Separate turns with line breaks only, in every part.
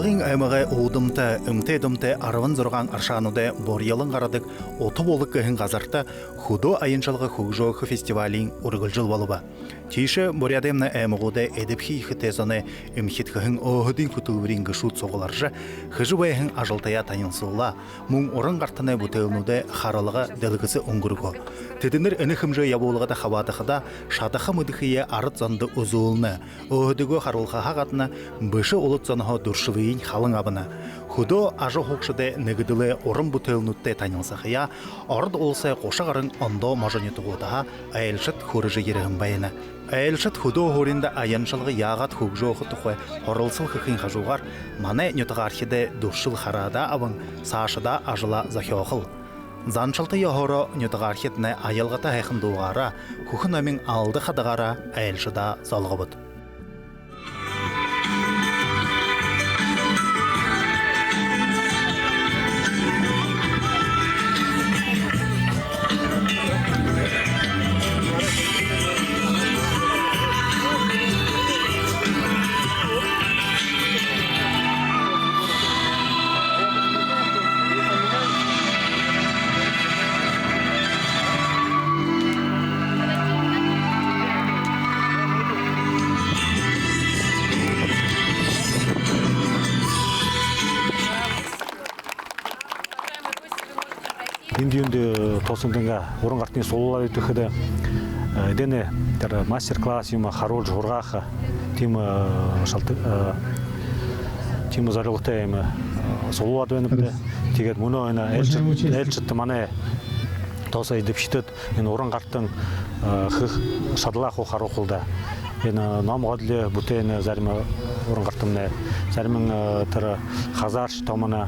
Аялығын әміғі оудымты, үмтедімті арвын зұрған аршануды борьялың қарадық оты болық көхін ғазарты худо айыншалғы хугжоғы фестивалін ұрғыл жыл болуба. Тейші борядемні әміғуды әдіпхи хітезіні үмхет көхін оғыдың күтілбірін ғышуд соғыларжы хыжы байығын ажылтая танылсуыла, мұң орын қартыны бұтылынуды қаралыға дәлгісі ұңғырғы. Тедінір әні хымжы ябуылыға да қабадықыда шатықы мұдықия арыт занды ұзуылны, оғыдығы қарылға хағатына бұшы олыт заныға дұршылыйын қалың абына. Худо ажы хоқшыды негіділі орын бұтылынутты танылсақия, арыд олсы қошағарын ондо мажанетуғыдаға әйілшіт көріжі ерігін байыны. Әйілшіт худо хоринда аяншылғы яғат хугжоғы тұқы орылсыл қықын қажуғар, маны нетіға архиде дұршыл харада абын, сашыда ажыла захиоқыл. Заншылты яғыры нетіға архидіне аялғата әйқындуғара, құқын әмін алды қадығара әйілшіда залғы бұд.
Индиюнды тосындыңға орын қартын солула өтіхіді дені мастер-класс ема харол жорғақы темі зарылықта емі солула дөніпті тегет мұны ойна әлчітті маны тоса едіп шетет орын қарттың шадыла қоқар оқылда нам ғадылы бұтайны зәрімі орын қарттымны зәрімің тұры қазарш томына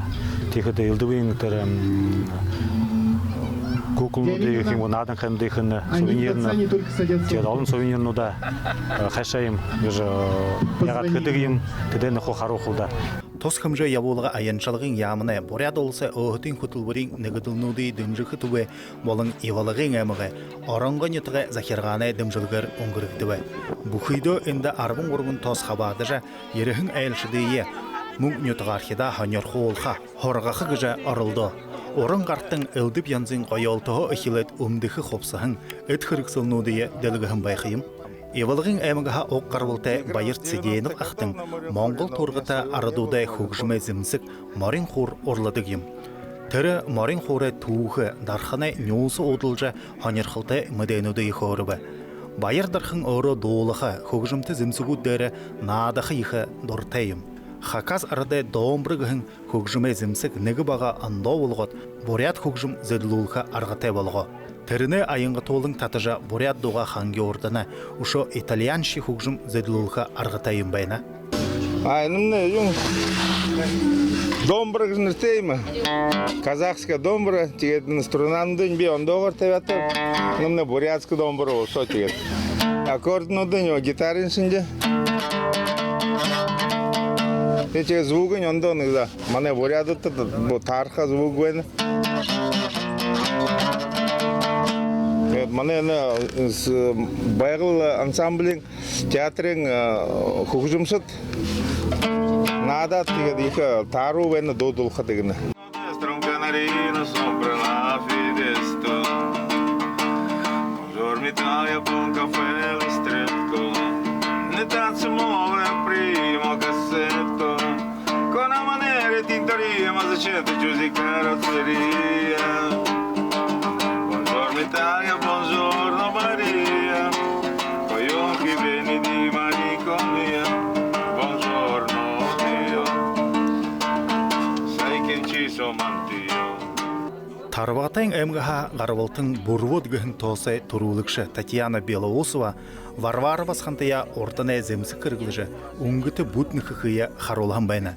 текеді елдіуің тұры Кукулну дейхим, надан хэм дейхин сувенирно. Те далын сувенирну да хашаим, гыжы ягат кыдыгым, теден хохарухулда.
Тос хымжы ябулыға аяншалығын ямыны боряд олсы оғытын күтілбірін негіділнуды дымжықы түбі болын евалығын әміғі оранғы нетіғі захирғаны дымжылғыр оңғырықтыбы. Бұхыйды үнді арбын орбын тос қабады жа еріхін әйілшідейі мұң нетіға архида ханерху олға хорғақы гыжы арылды. Орын қарттың әлдіп янзын қойалтығы ұхилет өмдіхі қопсығын әт қырықсылнудыйы дәлігіхін байқайым. Евалығын әміғіға оқ қарвылты байыр цедейінік ақтың Моңғол торғыта арыдудай хугжымай зімсік марин қор орладығым. Тірі марин қоры туғы дарханы нюсы одылжа ханерхылты мүдейнудыйы қорыбы. Байыр дархын оры доолығы хугжымты зімсігуддері надақы иқы дұртайым. Хакас арады доомбрығын хугжымай зімсік негі баға андо болғыд, борят хугжым зөділулға арғатай болғы. Тіріні айынғы толың татыжа борят доға ханги орданы, ұшо итальянши хугжым зөділулға арғатайым байна.
Айнымны юң домбрығын үртеймі. Казахска домбры, тегетін струнандың бе ондоғыр тәвәтір. Нымны борятскі домбры олшо тегет. Аккордын одын гитарын шынде. Эти звуки не ондоны, да. Мане борядут, тарха звук вен. Мане байгыл ансамблинг, театринг хужумсат. Надо тигет их тару вен додулха тигна.
Ma se c'è giusi carrozzeria. Buongiorno Italia, buongiorno Maria. Poi occhi veni di malinconia. Buongiorno Dio. Sai che ci sono mantio.
Тарватың әмгіға ғарвалтың бұрводгіхін тосы тұрулықшы Татьяна Белоусова Варвара басқантыя ортаны зімсі кіргіліжі ұңгіті бұтны қықыя қаролған байны.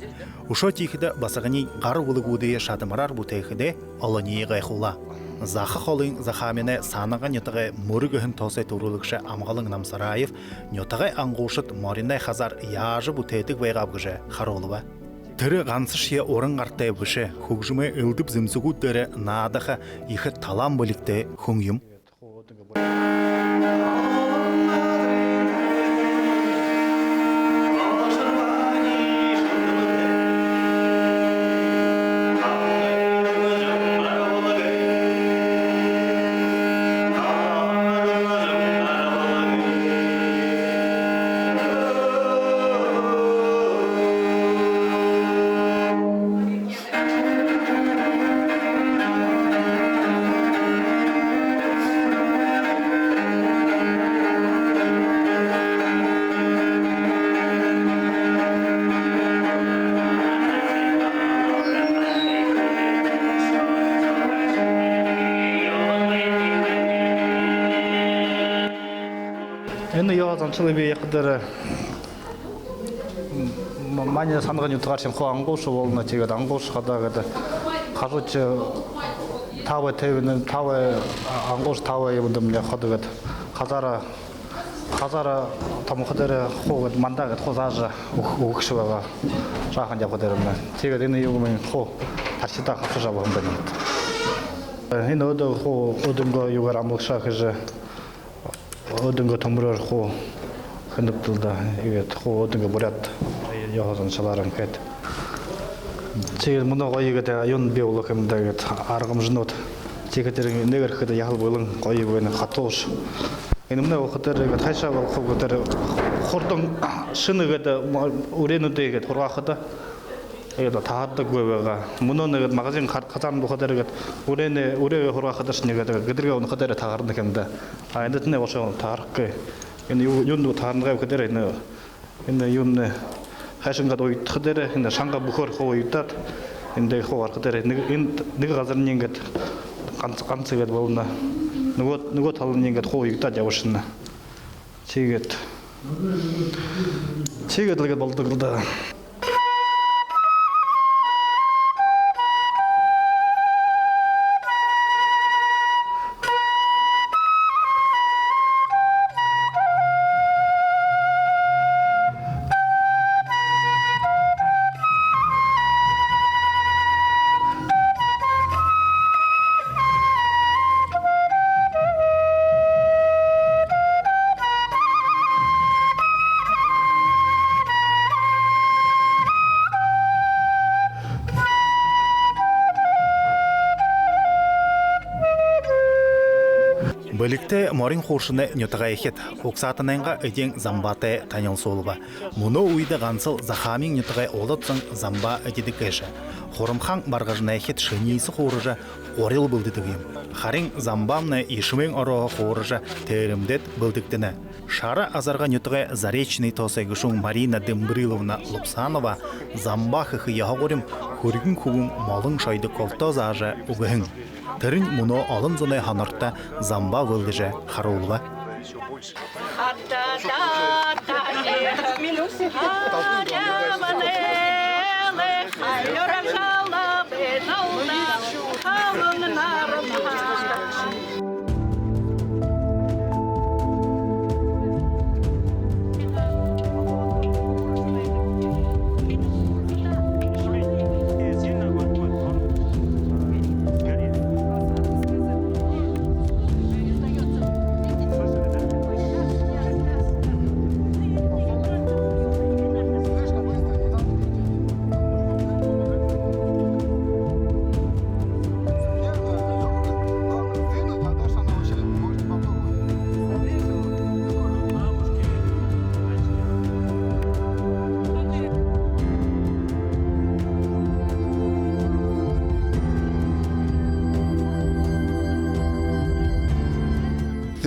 Ушо тейхіді басығыны ғар ұлығудыйы шадымарар бұтайхіде алынии ғайқула. Зақы қолың зақамені саныға нетіғі мұрығыхын тосы тұрулықшы амғалың намсараев нетіғі аңғушыт маринай хазар яжы бұтайтық байғабғыжы қаролыва. Тірі ғансышия орын арттай бүші, хугжымы үлдіп зімсігуттері наадыға иқы талам бөлікті хүңйым. человек якдары мане санған ютгаршим хоангош волна тигат ангош хадагада кажучи тавы тевинен тавы ангош тавы ебдымле хадагат казара там хадары хогат мандагат хозажа укшуга жахан жападырымна тигат эне югумен хо тарчита хafıja бамбанит эне ода хо одунго югар амлыкша хыжы одунго томрор хо хындыптылда егет хо одунго бурят яғазан шаларың кәд. Сегіз мұны қойығы да айон беулықымда кәд арғым жынот. Текетерің негер кәді яғыл болың қойы бойыны қатош. Енді мұны оқытыр кәд қайша бол қылғытыр құрдың шыны кәді үренуді кәд құрғақыды. Тағадды көбеға. Мұны кәд мағазин қатарын бұқытыр кәд үреге құрғақыды шыны кәді кәдірге оны қыдары тағырды кәмді. Айында түне оша тағырыққы. Енді юнды тағырынға өкедер енді юнны Хашинга дойт хадere инде шанга бухор хойтат инде ховар хадere ник газар ненгет канцыгет болна nugo talın neget hoyukta javışına çeget çegetliget bolduqda Бөлікте морин хоршыны нютыға ехет, оқсатынайынға өден замбаты танял солыба. Мұны уйды ғансыл захамин нютыға олытсын замба өдедік әші. Хорымхан барғажына ехет шынейсі хорыжа орел бұлдыдығым. Харин замбамны ешімен ороға хорыжа тәрімдет бұлдықтыны. Шары азарға нютыға заречный тосайгышың Марина Дембриловна Лупсанова замба хықы яғырым көргін күгін малың шайды колта зажы ұғығын. Тырын мұны алын зоны ханарта замба вылдыжы харулва.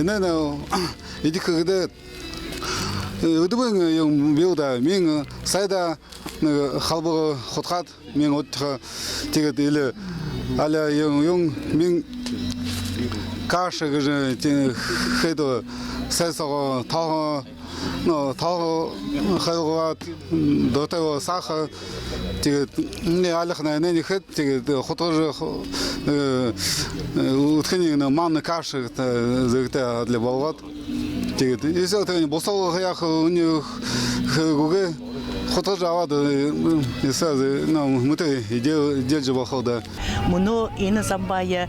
Nên 이제 그게 어디보면 용 배우다 명 사이다 그 할버 호트갓 명 어떻게 되게 일 알아 용명 가시 그 해도 사서 타 하고 도타고 사하 되게 네 알아가네 네 되게 호토르 우트니는 만나 가시 그때 для болот 되게 이제 또 보소가 약 우니 그게 호토르 아와도 이제 너무 못해 이제 저거다
문어 이는 삼바야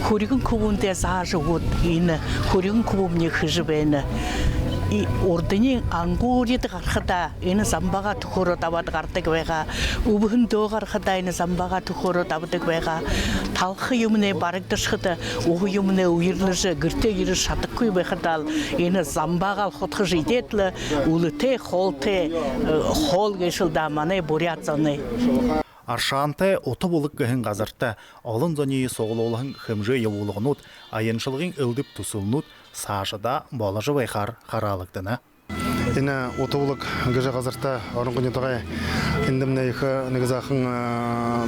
코리군 쿠분데 사르고 이는 코리군 쿠분이 흐르베나 이 ордынын ангуриды қарқыда ені замбаға тұқыры табады қартық вайға ұбығынды қарқыда ені замбаға тұқыры табыдық вайға талқы еміне барықты шықты оғы еміне үйірліжі гірте ері шатық көй байқыдал ені замбаға құтқы жидетлі ұлыте хол кешілді маны бурятсаны
Аршанты оты болық көхін ғазыртты, алын зонейі соғылуылығын хымжы евулығынут, айыншылығын үлдіп тұсылынут, сашыда болажы байқар қаралықтыны.
Ина отовлық гыжа қазырта орынғын етіғай ендіміне екі негізақын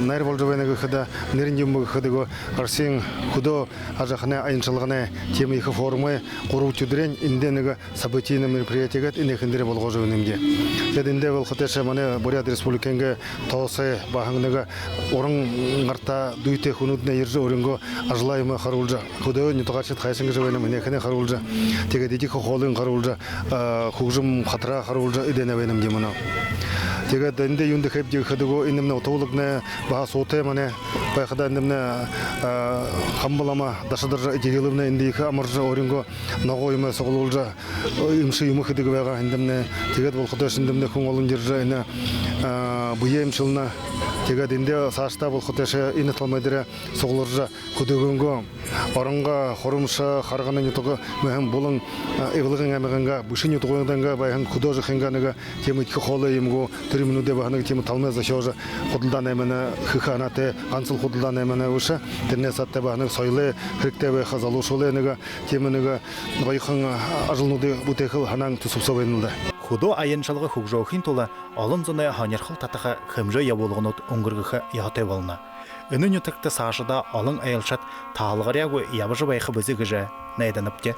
нәр бол жабайны ғыда нерінден бұғы ғыдығы арсен құды ажақына айыншылығына темі екі форумы құру түдірен инденігі событийны мероприятиягат инекіндері болғы жауынымде. Дедінде бұл қытеша маны Бурят Республиканға тосы бағыңныға орын ғарта дүйте құнудына ержі орынғы ажылайымы қарулжа. Құды нетіғаршет қайсыңғы жауыным инекіне қарулжа. Тегедеті қолын қарулжа, құғжым қатыра қарулжа идене венім деміна. Тегед инде юнды хеп дегі қыдығы инімні отаулықны баға соты мане байқыда индімні қамбылама дашыдыржа идеялымны инде екі амыржа орынғы нағойымы соғылылжа имши юмы қыдығы байға индімні тегед бұл қыдыш индімні күн олын держа ина бұйе имшылына тегед инде сашта бұл қыдышы ині талмайдыры соғылыржа қыдығынғы орынға қорымшы қарғаны нетігі мәхім болың евілігін әміғінға бұшын нетіғынға байғын қыдожы қынғаныға темі кі қолы емгі минуте бахныг тем талмай захёжа худалдан эмene хыханаты ансыл худалдан эмene уша тернесатте бахныг сойлы хриктебе хазалушулыныга темыныга байхан ажылнуды бутехыл ханан тусупсовенилда.
Худо айыншылығы хugжоохин тола алын зоны ханерхыл татаха хымжы яболғынот оңгыргыхы яхте болна. Үнін үтікті сашыда алын айылшат тағылғар ягу ябыжы байқы бізі гыжа найданыпте.